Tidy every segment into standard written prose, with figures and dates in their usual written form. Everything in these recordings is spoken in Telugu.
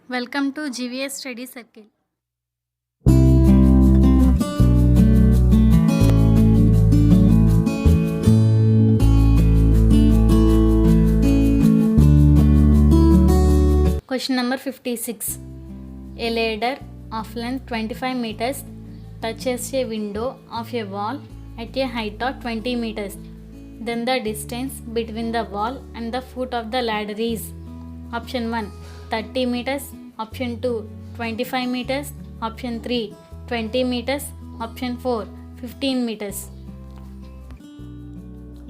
Welcome to GVS Study Circle. Question number 56. A ladder of length 25 meters touches a window of a wall at a height of 20 meters. Then the distance between the wall and the foot of the ladder is option 1 30 meters, option 2 25 meters, option 3 20 meters, option 4 15 meters.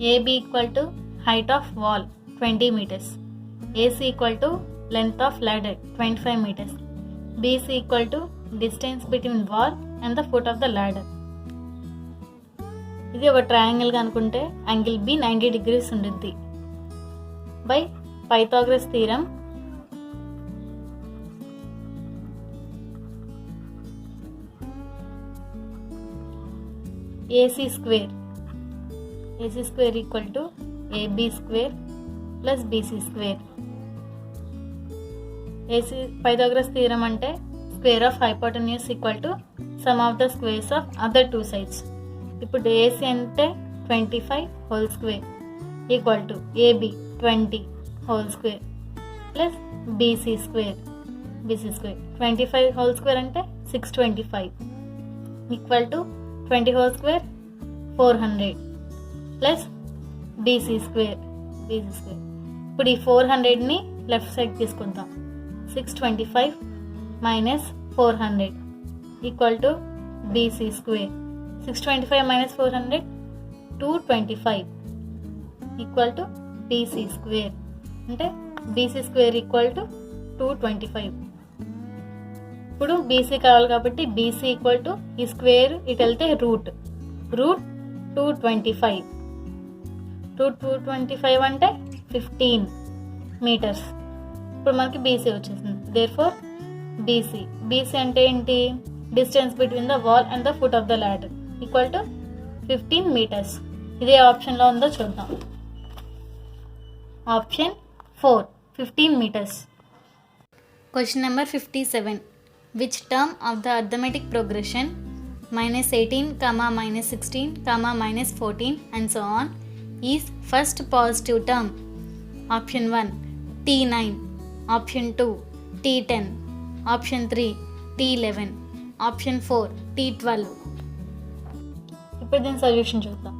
AB equal to height of wall 20 meters, AC equal to length of ladder 25 meters, BC equal to distance between wall and the foot of the ladder. ఇది ఒక ట్రయాంగిల్ అనుకుంటే యాంగిల్ బి 90 degrees ఉంటుంది. By Pythagoras theorem AC square equal to AB square plus BC square. AC Pythagoras theorem అంటే square of hypotenuse equal to sum of the squares of other two sides. ఇప్పుడు AC అంటే 25 whole square equal to AB 20 whole square plus BC square 25 whole square అంటే 625 equal to 20 whole square 400 plus BC square. ఇప్పుడు ఈ 400ని లెఫ్ట్ సైడ్ తీసుకుంటాం. 625 minus 400 equal to BC square. 625 minus 400 225 equal to BC square. అంటే BC స్క్వేర్ ఈక్వల్ టు 225. ఇప్పుడు BC కావాలి కాబట్టి BC ఈక్వల్ టు ఈ స్క్వేర్ ఇటు వెళ్తే రూట్ 225 అంటే 15 మీటర్స్. ఇప్పుడు మనకి BC వచ్చేసింది. దేర్ఫోర్ BC అంటే ఏంటి? Distance between the wall and the foot of the ladder equal to 15 metres. ఇదే ఆప్షన్లో ఉందో చూద్దాం. Option 4 15 metres. Question number 57. Which term of the arithmetic progression -18, -16, -14 and so on is first positive term? Option 1 T9, option 2 T10, option 3 T11, option 4 T12. ఇప్పుడు దీని సొల్యూషన్ చూద్దాం.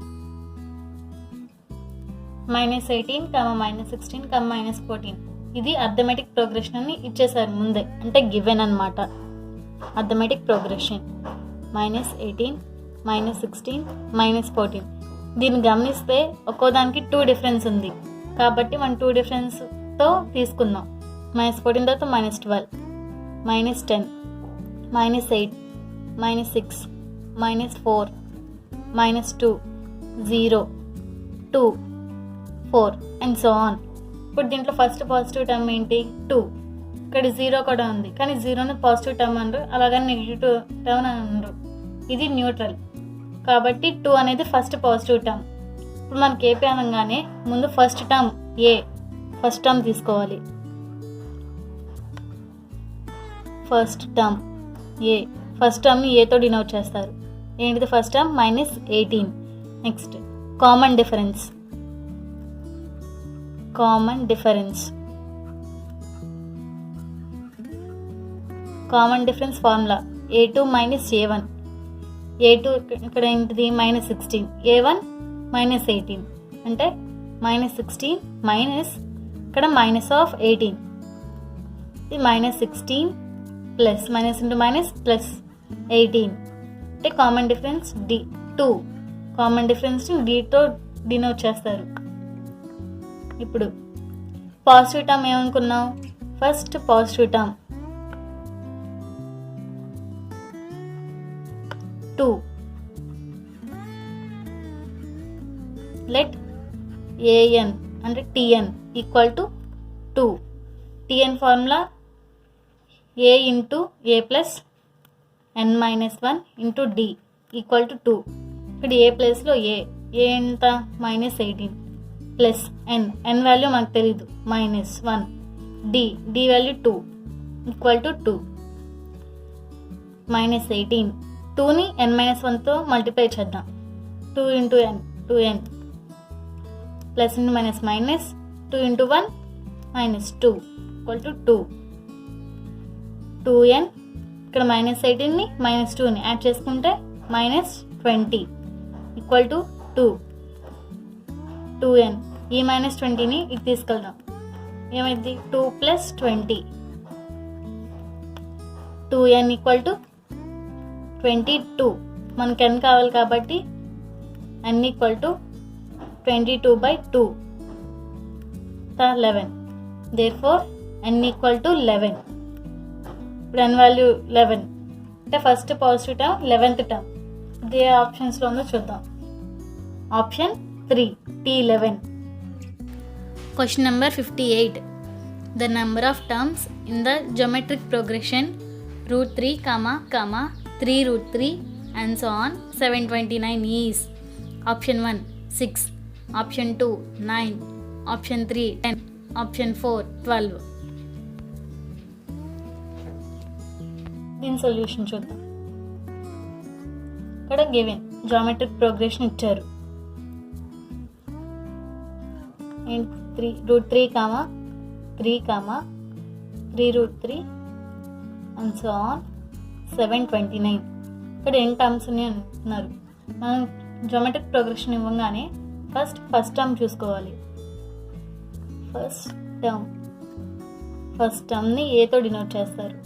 -18, -16, -14 ఇది అర్థమెటిక్ ప్రోగ్రెషన్ అని ఇచ్చేసారు ముందే, అంటే గివెన్ అనమాట. Arithmetic progression -18, -16, -14. దీన్ని గమనిస్తే ఒక్కోదానికి 2 డిఫరెన్స్ ఉంది కాబట్టి మనం 2 డిఫరెన్స్తో తీసుకుందాం. -14 తర్వాత -12, -10, -8, -6, -4, -2, 0, 2, 4 అండ్ సో ఆన్. ఇప్పుడు దీంట్లో ఫస్ట్ పాజిటివ్ టర్మ్ ఏంటి? 2. ఇక్కడ 0 కూడా ఉంది కానీ 0ని పాజిటివ్ టర్మ్ అనరు, అలాగని నెగిటివ్ టర్మ్ అనరు. ఇది న్యూట్రల్ కాబట్టి 2 అనేది ఫస్ట్ పాజిటివ్ టర్మ్. ఇప్పుడు మనకి ఏపీ అనగానే ముందు ఫస్ట్ టర్మ్ తీసుకోవాలి. ఫస్ట్ టర్మ్ని ఏతో డినోట్ చేస్తారు. ఏంటిది first term? -18. Next common difference formula A2 - A1. A2 ఇక్కడ ఏంటిది? -16. A1 -18 అంటే -16 మైనస్ ఇక్కడ -18. ఇది -16 ప్లస్ ప్లస్ 18 అంటే common difference D2. Common difference Dతో డినోట్ చేస్తారు. ఇప్పుడు పాజిటివ్ టర్మ్ ఏమనుకున్నాం? First positive term 2. Let AN అంటే TN equal to 2. TN formula A into A plus n-1 into D equal to 2. ఇక్కడ A ప్లేస్లో A ఎంత? -18 ప్లస్ n వాల్యూ మనకు తెలీదు -1, D value 2 equal to 2 minus 18 2ని n-1తో మల్టిప్లై చేద్దాం. 2 into n 2n plus into minus minus 2 into 1 minus 2 equal to 2n ఇక్కడ మైనస్ 18ని మైనస్ 2ని యాడ్ చేసుకుంటే మైనస్ 20 ఈక్వల్ టు 2n ఈ మైనస్ 20ని ఇది తీసుకెళ్దాం. ఏమైంది 2 ప్లస్ 20 2n ఈక్వల్ టు 22 మనకి n కావాలి కాబట్టి n equal to 22/2 11 therefore n equal to 11. ఇప్పుడు n వాల్యూ 11 అంటే first positive term 11th term ఇది ఏ ఆప్షన్స్లో ఉందో చూద్దాం. Option 3 T11. Question number 58. The number of terms in the geometric progression √3, 3 √3 and so on 729 is option 1 6, option 2 9, option 3 10, option 4 12. దీని సొల్యూషన్ చూద్దాం. ఇక్కడ గివెన్ జామెట్రిక్ ప్రోగ్రెషన్ ఇచ్చారు. √3, 3, 3 √3 and so on 729. ఇక్కడ ఎన్ని టర్మ్స్ ఉన్నాయి అంటున్నారు. మనం జామెట్రిక్ ప్రోగ్రెషన్ ఇవ్వగానే ఫస్ట్ టర్మ్ చూసుకోవాలి. ఫస్ట్ టర్మ్ని ఏతో డినోట్ చేస్తారు.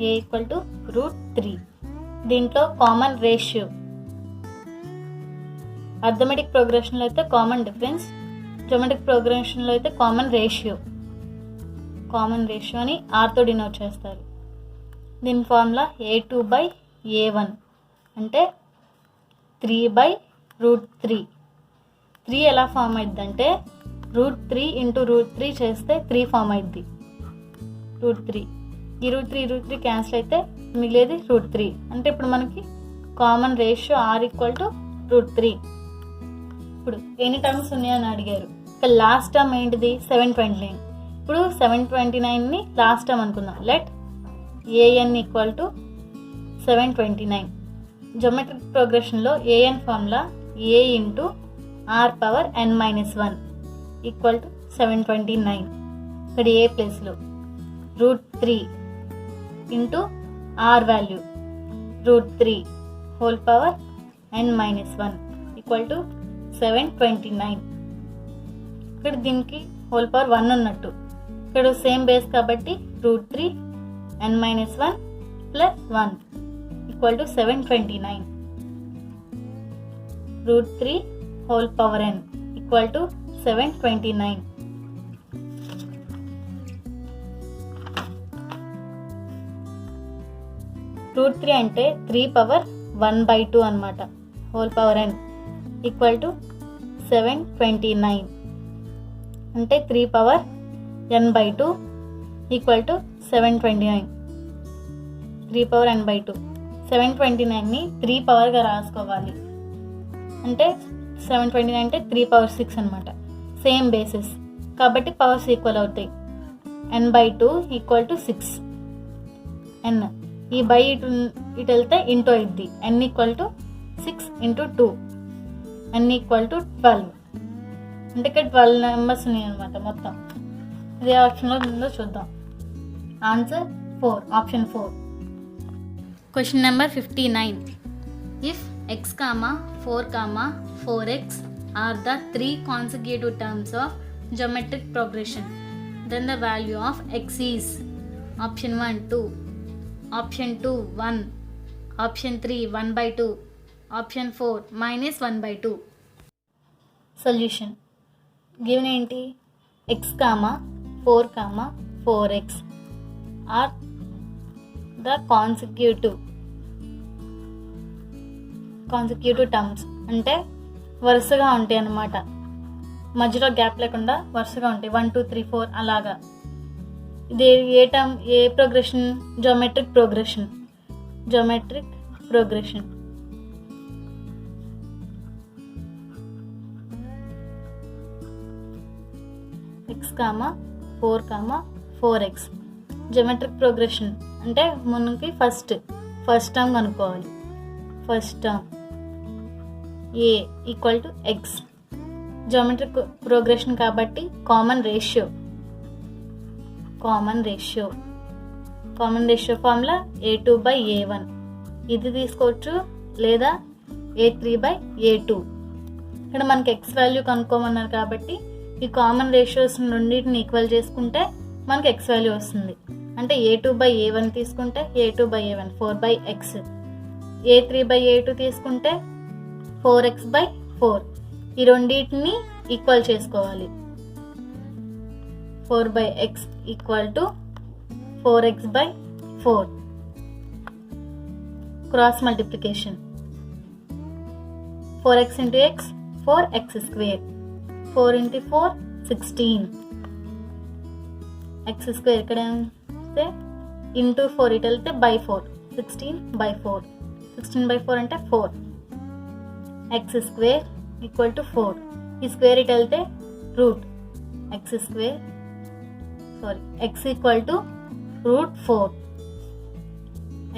ఏ ఈక్వల్ టు √3. దీంట్లో కామన్ రేషియో. అర్థమెటిక్ ప్రోగ్రెషన్లో అయితే కామన్ డిఫరెన్స్, జామెట్రిక్ ప్రోగ్రెషన్లో అయితే కామన్ రేషియోని ఆర్తో డినోట్ చేస్తారు. దీని ఫార్ములా A2/A1 అంటే 3/√3. 3 ఎలా ఫామ్ అయింది అంటే √3 ఇంటూ √3 చేస్తే 3 ఫామ్ అయింది. √3 ఈ √3 క్యాన్సిల్ అయితే మిగిలేది √3. అంటే ఇప్పుడు మనకి common ratio R equal to √3. ఇప్పుడు ఎన్ని టర్మ్స్ ఉన్నాయని అడిగారు. ఇక్కడ లాస్ట్ టర్మ్ ఏంటిది 729. ఇప్పుడు 729ని లాస్ట్ టర్మ్ అనుకుందాం. Let an equal to 729. Geometric ప్రోగ్రెషన్లో an formula a into r⁻n-1 equal to 729. ఇక్కడ ఏ ప్లేస్లో √3 into r value √3 equal to 729. ఇక్కడ దీనికి ⁻1 ఉన్నట్టు. ఇక్కడ సేమ్ బేస్ కాబట్టి √3n-1 plus 1 equal to 729. √3n equal to 729. √3 అంటే 3^1/2 అనమాట. n ఈక్వల్ టు 729 అంటే 3n/2 ఈక్వల్ టు 729. 3n/2 729ని 3 పవర్గా రాసుకోవాలి. అంటే 729 అంటే 3/6 అనమాట. సేమ్ బేసిస్ కాబట్టి పవర్స్ ఈక్వల్ అవుతాయి. n/2 equal to 6. n ఈ బై ఇటు వెళ్తే ఇంటూ అయింది. n equal to 6 into 2 n equal to 12. అంటే ఇక్కడ 12 నెంబర్స్ ఉన్నాయి అనమాట మొత్తం. ఇదే ఆప్షన్లో ఉందో చూద్దాం. Answer 4, option 4. Question number 59. If x, 4, 4x are the 3 consecutive terms of geometric progression, then the value of x is option 1 2, option 2 1, option 3 1/2, option 4 -1/2. Solution given ఏంటి? x, 4, 4x are the consecutive terms అంటే వరుసగా ఉంటాయి అన్నమాట. మధ్యలో గ్యాప్ లేకుండా వరుసగా ఉంటాయి. 1 2 3 4 అలాగా. ఇది ఏ టర్మ్, ఏ progression? Geometric progression. x, 4, 4x geometric progression అంటే మనకి ఫస్ట్ టర్మ్ కనుక్కోవాలి. First term A equal to x. Geometric progression కాబట్టి కామన్ రేషియో ఫార్ములా A2/A1 ఇది తీసుకోవచ్చు, లేదా A3/A2. ఇక్కడ మనకి ఎక్స్ వాల్యూ కనుక్కోమన్నారు కాబట్టి ఈ కామన్ రేషియోస్ రెండింటిని ఈక్వల్ చేసుకుంటే మనకి ఎక్స్ వాల్యూ వస్తుంది. అంటే A2/A1 తీసుకుంటే A2/A1 4/x, A3/A2 తీసుకుంటే 4x/4. ఈ రెండింటిని ఈక్వల్ చేసుకోవాలి. 4/x equal to 4x/4. Cross multiplication 4x into x 4x square, 4 into 4 16, x square ఇక్కడ వస్తే ఇంటూ 4 ఇటు వెళ్తే బై 4, 16/4. 16/4 అంటే 4. x square equal to 4. ఈ స్క్వేర్ ఇటు వెళ్తే root x equal to √4.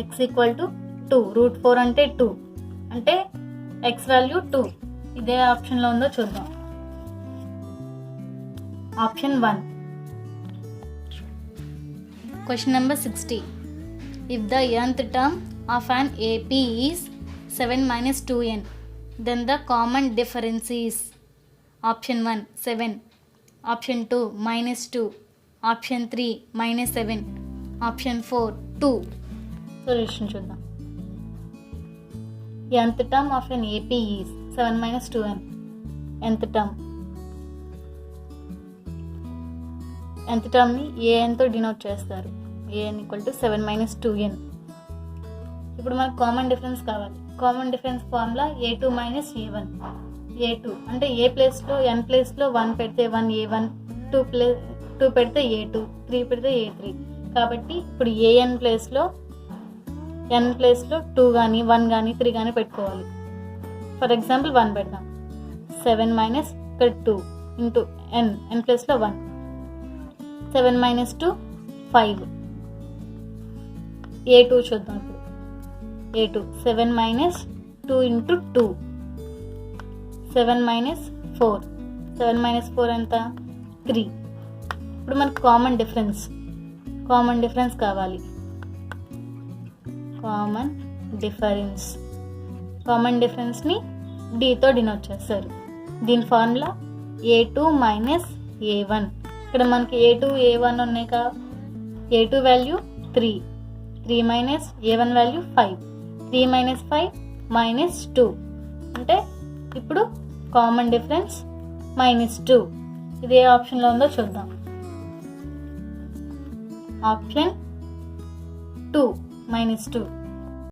x equal to 2. √4 అంటే 2, అంటే x వాల్యూ 2. ఇదే ఆప్షన్లో ఉందో చూద్దాం. Option 1. Question number 60. If the nth term of an AP is 7 - 2n, then the common difference is option 1 7, option 2 -2, option 3 -7, option 4 2. Solution చూద్దాం. nth term of an AP is 7 - 2n. nth term ని an తో డినోట్ చేస్తారు. an equal to 7 - 2n. ఇప్పుడు మనకు కామన్ డిఫరెన్స్ కావాలి. Common difference formula A2 - A1. A2 అంటే ఏ ప్లేస్లో n ప్లేస్లో 1 పెడితే 1A1, 2 పెడితే A2, 3 పెడితే A3. కాబట్టి ఇప్పుడు an ప్లేస్లో n ప్లేస్లో 2 కానీ 1 కానీ 3 కానీ పెట్టుకోవాలి. ఫర్ ఎగ్జాంపుల్ 1 పెడదాం. 7 - ఇక్కడ 2 ఇంటూ n ప్లేస్లో 1. 7 - 2 5. A2 చూద్దాం ఇప్పుడు. A2 7 - 2 into 2. 7 - 4. 7 - 4 ఎంత? 3. ఇప్పుడు మనకు కామన్ డిఫరెన్స్ కావాలి. కామన్ డిఫరెన్స్ని డీతో డినోట్ చేస్తారు. దీని ఫార్ములా A2 - A1. ఇక్కడ మనకి A2 A1 ఉన్నాయి కదా. A2 value 3 A1 value 5. 3 - 5 -2. అంటే ఇప్పుడు కామన్ డిఫరెన్స్ -2. ఇది ఏ ఆప్షన్లో ఉందో చూద్దాం. ఆప్షన్ 2 -2.